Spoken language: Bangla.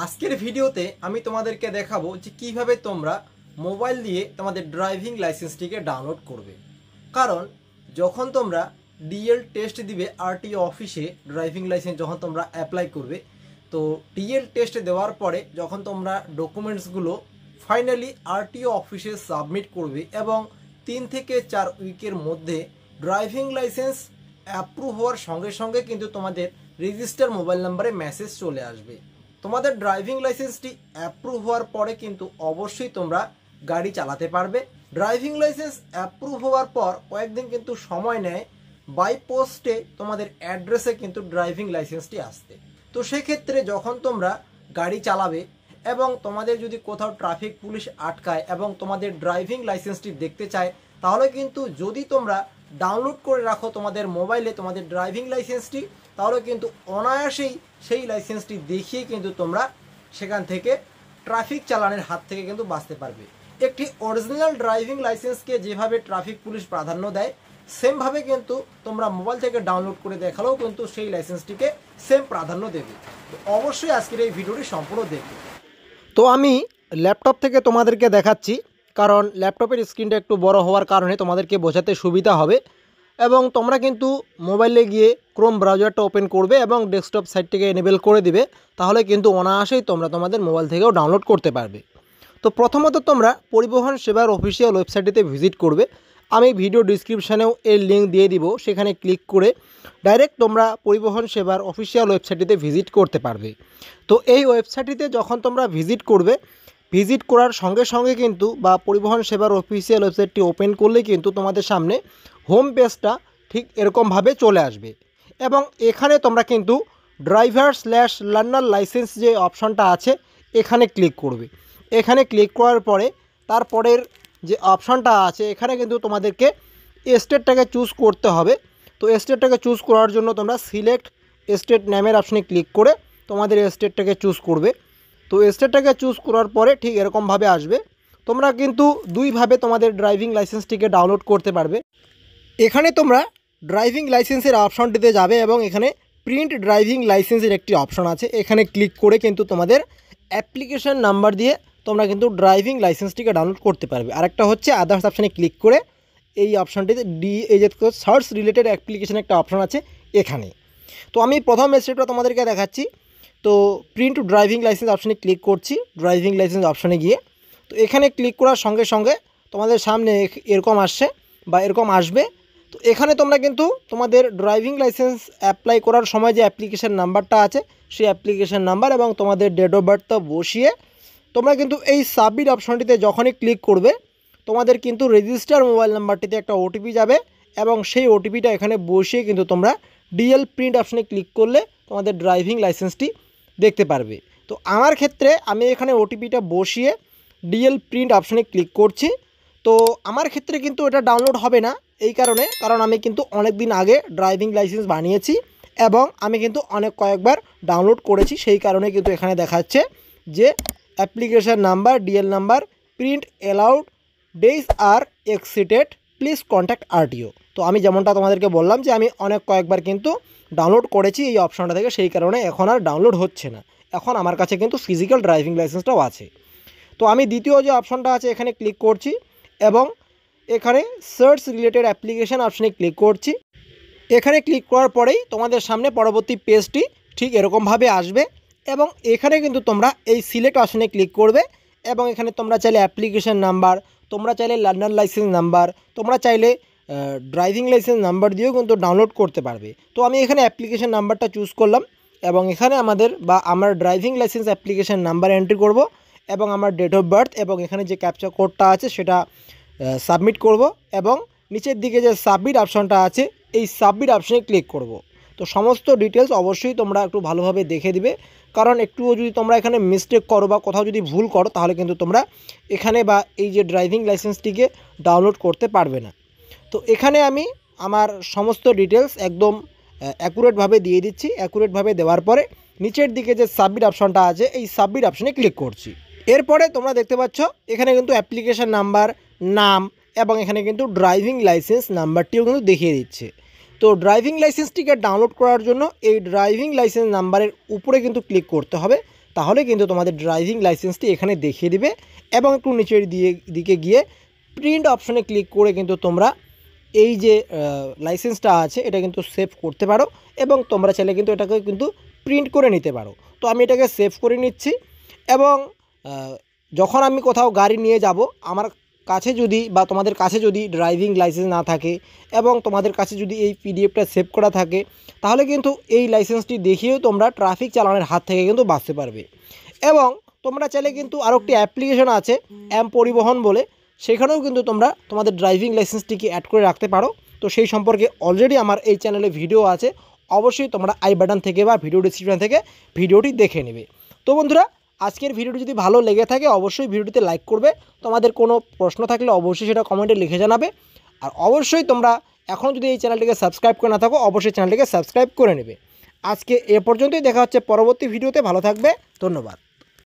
আজকের ভিডিওতে আমি তোমাদেরকে দেখাবো যে কিভাবে তোমরা মোবাইল দিয়ে তোমাদের ড্রাইভিং লাইসেন্সটিকে ডাউনলোড করবে। কারণ যখন তোমরা ডিএল টেস্ট দিবে আরটিও অফিসে, ড্রাইভিং লাইসেন্স যখন তোমরা অ্যাপ্লাই করবে, তো ডিএল টেস্ট দেওয়ার পরে যখন তোমরা ডকুমেন্টসগুলো ফাইনালি আরটিও অফিসে সাবমিট করবে এবং 3 থেকে 4 উইকের মধ্যে ড্রাইভিং লাইসেন্স অ্যাপ্রুভ হওয়ার সঙ্গে সঙ্গে কিন্তু তোমাদের রেজিস্টার মোবাইল নাম্বারে মেসেজ চলে আসবে। তোমাদের ড্রাইভিং লাইসেন্সটি অ্যাপ্রুভ হওয়ার পরে কিন্তু অবশ্যই তোমরা গাড়ি চালাতে পারবে। ড্রাইভিং লাইসেন্স অ্যাপ্রুভ হওয়ার পর কয়েকদিন কিন্তু সময় নেয় বাই পোস্টে তোমাদের অ্যাড্রেসে কিন্তু ড্রাইভিং লাইসেন্সটি আসতে। তো সেক্ষেত্রে যখন তোমরা গাড়ি চালাবে এবং তোমাদের যদি কোথাও ট্রাফিক পুলিশ আটকায় এবং তোমাদের ড্রাইভিং লাইসেন্সটি দেখতে চায়, তাহলে কিন্তু যদি তোমরা ডাউনলোড করে রাখো তোমাদের মোবাইলে তোমাদের ড্রাইভিং লাইসেন্সটি, তাহলে কিন্তু অনায়াসেই সেই লাইসেন্সটি দেখিয়ে কিন্তু তোমরা সেখান থেকে ট্রাফিক চালানের হাত থেকে কিন্তু বাঁচতে পারবে। একটি অরিজিনাল ড্রাইভিং লাইসেন্সকে যেভাবে ট্রাফিক পুলিশ প্রাধান্য দেয়, সেমভাবে কিন্তু তোমরা মোবাইল থেকে ডাউনলোড করে দেখালেও কিন্তু সেই লাইসেন্সটিকে সেম প্রাধান্য দেবে। তো অবশ্যই আজকের এই ভিডিওটি সম্পূর্ণ দেখবে। তো আমি ল্যাপটপ থেকে তোমাদেরকে দেখাচ্ছি, কারণ ল্যাপটপের স্ক্রিনটা একটু বড় হওয়ার কারণে তোমাদেরকে বোঝাতে সুবিধা হবে। এবং তোমরা কিন্তু মোবাইলে গিয়ে ক্রোম ব্রাউজারটা ওপেন করবে এবং ডেস্কটপ সাইটটিকে এনেবেল করে দিবে, তাহলে কিন্তু অনায়াসেই তোমরা তোমাদের মোবাইল থেকেও ডাউনলোড করতে পারবে। তো প্রথমত তোমরা পরিবহন সেবার অফিসিয়াল ওয়েবসাইটটিতে ভিজিট করবে। আমি ভিডিও ডিসক্রিপশানেও এর লিঙ্ক দিয়ে দিব, সেখানে ক্লিক করে ডাইরেক্ট তোমরা পরিবহন সেবার অফিসিয়াল ওয়েবসাইটটিতে ভিজিট করতে পারবে। তো এই ওয়েবসাইটটিতে যখন তোমরা ভিজিট করবে, ভিজিট করার সঙ্গে সঙ্গে কিন্তু বা পরিবহন সেবার অফিসিয়াল ওয়েবসাইটটি ওপেন করলে কিন্তু তোমাদের সামনে হোম পেজটা ঠিক এরকমভাবে চলে আসবে এবং এখানে তোমরা কিন্তু ড্রাইভার/লার্নার লাইসেন্স যে অপশনটা আছে এখানে ক্লিক করবে। এখানে ক্লিক করার পরে তারপরের যে অপশনটা আছে এখানে কিন্তু তোমাদেরকে স্টেটটাকে চুজ করতে হবে। তো স্টেটটাকে চুজ করার জন্য তোমরা সিলেক্ট স্টেট নামের অপশনে ক্লিক করে তোমাদের স্টেটটাকে চুজ করবে। তো স্টেটটাকে চুজ করার পরে ঠিক এরকমভাবে আসবে। তোমরা কিন্তু দুইভাবে তোমাদের ড্রাইভিং লাইসেন্সটিকে ডাউনলোড করতে পারবে। এখানে তোমরা ড্রাইভিং লাইসেন্সের অপশনটিতে যাবে এবং এখানে প্রিন্ট ড্রাইভিং লাইসেন্সের একটি অপশন আছে, এখানে ক্লিক করে কিন্তু তোমাদের অ্যাপ্লিকেশন নাম্বার দিয়ে তোমরা কিন্তু ড্রাইভিং লাইসেন্সটিকে ডাউনলোড করতে পারবে। আরেকটা হচ্ছে আদার্স অপশানে ক্লিক করে এই অপশানটিতে এই যে সার্চ রিলেটেড অ্যাপ্লিকেশন একটা অপশন আছে এখানে। তো আমি প্রথম স্টেপটা তোমাদেরকে দেখাচ্ছি। তো প্রিন্ট ড্রাইভিং লাইসেন্স অপশানে ক্লিক করছি, ড্রাইভিং লাইসেন্স অপশানে গিয়ে। তো এখানে ক্লিক করার সঙ্গে সঙ্গে তোমাদের সামনে এরকম আসছে বা এরকম আসবে। তো এখানে তোমরা কিন্তু তোমাদের ড্রাইভিং লাইসেন্স অ্যাপ্লাই করার সময় যে অ্যাপ্লিকেশন নাম্বারটা আছে সেই অ্যাপ্লিকেশন নাম্বার এবং তোমাদের ডেট অফ বার্থটা বসিয়ে তোমরা কিন্তু এই সাবমিট অপশনটিতে যখনই ক্লিক করবে, তোমাদের কিন্তু রেজিস্টার মোবাইল নাম্বারটিতে একটা ওটিপি যাবে এবং সেই ওটিপিটা এখানে বসিয়ে কিন্তু তোমরা ডিএল প্রিন্ট অপশনে ক্লিক করলে তোমাদের ড্রাইভিং লাইসেন্সটি দেখতে পারবে। তো আমার ক্ষেত্রে আমি এখানে ওটিপিটা বসিয়ে ডিএল প্রিন্ট অপশনে ক্লিক করছি। তো আমার ক্ষেত্রে কিন্তু এটা ডাউনলোড হবে না, এই কারণ আমি কিন্তু অনেক দিন আগে ড্রাইভিং লাইসেন্স বানিয়েছি এবং আমি কিন্তু কয়েকবার ডাউনলোড করেছি, সেই কারণে কিন্তু এখানে দেখাচ্ছে যে application number DL number print allowed days are exceeded please contact RTO. তো আমি যেমনটা তোমাদেরকে বললাম যে আমি কয়েকবার কিন্তু ডাউনলোড করেছি এই অপশনটা থেকে, সেই কারণে এখন আর ডাউনলোড হচ্ছে না। এখন আমার কাছে কিন্তু ফিজিক্যাল ড্রাইভিং লাইসেন্সটাও আছে। তো আমি দ্বিতীয় যে অপশনটা আছে এখানে ক্লিক করছি এবং এখানে সার্চ রিলেটেড অ্যাপ্লিকেশান অপশনে ক্লিক করছি। এখানে ক্লিক করার পরেই তোমাদের সামনে পরবর্তী পেজটি ঠিক এরকমভাবে আসবে এবং এখানে কিন্তু তোমরা এই সিলেক্ট অপশনে ক্লিক করবে এবং এখানে তোমরা চাইলে অ্যাপ্লিকেশান নাম্বার, তোমরা চাইলে লার্নার লাইসেন্স নাম্বার, তোমরা চাইলে ড্রাইভিং লাইসেন্স নাম্বার দিয়েও কিন্তু ডাউনলোড করতে পারবে। তো আমি এখানে অ্যাপ্লিকেশান নাম্বারটা চুজ করলাম এবং এখানে আমার driving licence application number entry করব এবং আমার ডেট অফ বার্থ এবং এখানে যে ক্যাপচা কোডটা আছে সেটা সাবমিট করব এবং নিচের দিকে যে সাবমিট অপশনটা আছে এই সাবমিট অপশনে ক্লিক করব। তো সমস্ত ডিটেলস অবশ্যই তোমরা একটু ভালোভাবে দেখে দিবে, কারণ একটুও যদি তোমরা এখানে মিস্টেক করো বা কোথাও যদি ভুল করো তাহলে কিন্তু তোমরা এখানে বা এই যে ড্রাইভিং লাইসেন্সটিকে ডাউনলোড করতে পারবে না। তো এখানে আমি আমার সমস্ত ডিটেলস একদম অ্যাকুরেটভাবে দিয়ে দিচ্ছি। অ্যাকুরেটভাবে দেওয়ার পরে নিচের দিকে যে সাবমিট অপশনটা আছে এই সাবমিট অপশনে ক্লিক করছি। এরপরে তোমরা দেখতে পাচ্ছ এখানে কিন্তু অ্যাপ্লিকেশান নাম্বার, নাম এবং এখানে কিন্তু ড্রাইভিং লাইসেন্স নাম্বারটিও কিন্তু দেখিয়ে দিচ্ছে। তো ড্রাইভিং লাইসেন্সটিকে ডাউনলোড করার জন্য এই ড্রাইভিং লাইসেন্স নাম্বারের উপরে কিন্তু ক্লিক করতে হবে। তাহলে কিন্তু তোমাদের ড্রাইভিং লাইসেন্সটি এখানে দেখিয়ে দিবে। এবং একটু নিচের দিকে গিয়ে প্রিন্ট অপশানে ক্লিক করে কিন্তু তোমরা এই যে লাইসেন্সটা আছে এটা কিন্তু সেভ করতে পারো, এবং তোমরা চাইলে কিন্তু এটাকে কিন্তু প্রিন্ট করে নিতে পারো। তো আমি এটাকে সেভ করে নিচ্ছি। এবং যখন আমি কোথাও গাড়ি নিয়ে যাব, আমার কাছে যদি বা তোমাদের কাছে যদি ড্রাইভিং লাইসেন্স না থাকে এবং তোমাদের কাছে যদি এই পিডিএফটা সেভ করা থাকে, তাহলে কিন্তু এই লাইসেন্সটি দেখিয়েও তোমরা ট্রাফিক চালানের হাত থেকে কিন্তু বাঁচতে পারবে। এবং তোমরা চাইলে কিন্তু আরও একটি অ্যাপ্লিকেশন আছে এম পরিবহন বলে, সেখানেও কিন্তু তোমরা তোমাদের ড্রাইভিং লাইসেন্সটিকে অ্যাড করে রাখতে পারো। তো সেই সম্পর্কে অলরেডি আমার এই চ্যানেলে ভিডিও আছে, অবশ্যই তোমরা আই বাটন থেকে বা ভিডিও ডিসক্রিপশন থেকে ভিডিওটি দেখে নেবে। তো বন্ধুরা, আজকের ভিডিওটি যদি ভালো লেগে থাকে অবশ্যই ভিডিওটিতে লাইক করবে। তোমাদের কোনো প্রশ্ন থাকলে অবশ্যই সেটা কমেন্টে লিখে জানাবে। আর অবশ্যই তোমরা এখন যদি এই চ্যানেলটিকে সাবস্ক্রাইব করে না থাকো, অবশ্যই চ্যানেলটিকে সাবস্ক্রাইব করে নেবে। আজকে এ পর্যন্তই, দেখা হচ্ছে পরবর্তী ভিডিওতে। ভালো থাকবে, ধন্যবাদ।